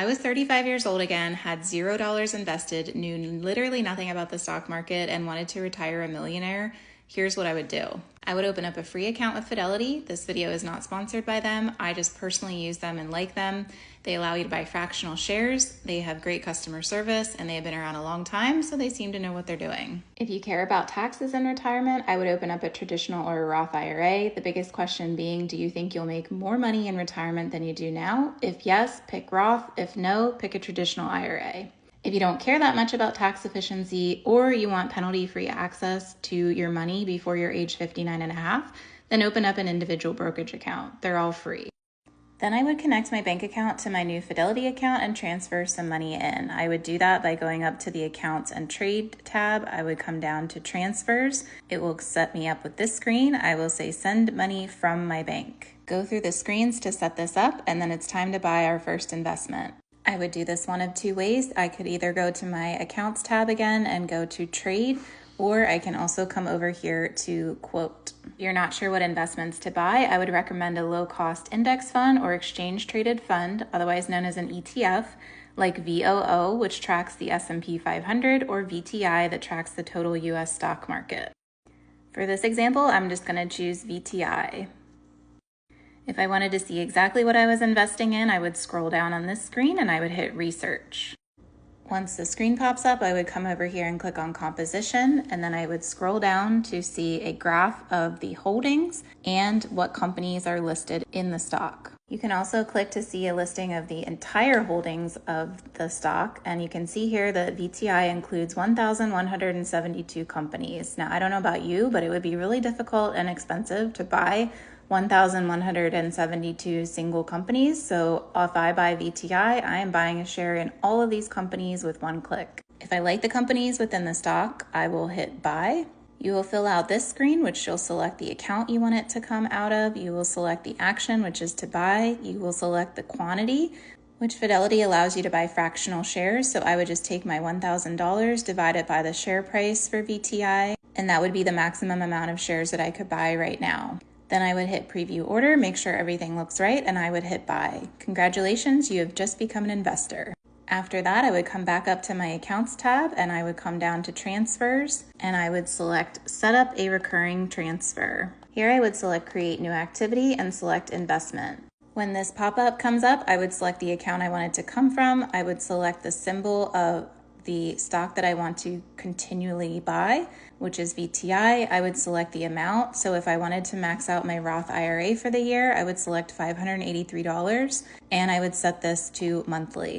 I was 35 years old again, had $0 invested, knew literally nothing about the stock market, and wanted to retire a millionaire. Here's what I would do. I would open up a free account with Fidelity. This video is not sponsored by them. I just personally use them and like them. They allow you to buy fractional shares. They have great customer service and they have been around a long time, so they seem to know what they're doing. If you care about taxes in retirement, I would open up a traditional or a Roth IRA. The biggest question being, do you think you'll make more money in retirement than you do now? If yes, pick Roth. If no, pick a traditional IRA. If you don't care that much about tax efficiency or you want penalty-free access to your money before you're age 59 and a half, then open up an individual brokerage account. They're all free. Then I would connect my bank account to my new Fidelity account and transfer some money in. I would do that by going up to the Accounts and Trade tab. I would come down to Transfers. It will set me up with this screen. I will say Send Money from my bank. Go through the screens to set this up, and then it's time to buy our first investment. I would do this one of two ways. I could either go to my Accounts tab again and go to Trade, or I can also come over here to Quote. If you're not sure what investments to buy, I would recommend a low-cost index fund or exchange-traded fund, otherwise known as an ETF, like VOO, which tracks the S&P 500, or VTI, that tracks the total U.S. stock market. For this example, I'm just going to choose VTI. If I wanted to see exactly what I was investing in, I would scroll down on this screen and I would hit Research. Once the screen pops up, I would come over here and click on Composition, and then I would scroll down to see a graph of the holdings and what companies are listed in the stock. You can also click to see a listing of the entire holdings of the stock, and you can see here that VTI includes 1,172 companies. Now, I don't know about you, but it would be really difficult and expensive to buy 1,172 single companies. So if I buy VTI, I am buying a share in all of these companies with one click. If I like the companies within the stock, I will hit Buy. You will fill out this screen, which you'll select the account you want it to come out of. You will select the action, which is to buy. You will select the quantity, which Fidelity allows you to buy fractional shares. So I would just take my $1,000, divide it by the share price for VTI, and that would be the maximum amount of shares that I could buy right now. Then I would hit Preview Order, make sure everything looks right, and I would hit Buy. Congratulations, you have just become an investor. After that, I would come back up to my Accounts tab and I would come down to Transfers and I would select Set up a recurring transfer. Here I would select Create New Activity and select Investment. When this pop-up comes up, I would select the account I want it to come from. I would select the symbol of the stock that I want to continually buy, which is VTI. I would select the amount. So if I wanted to max out my Roth IRA for the year, I would select $583 and I would set this to monthly.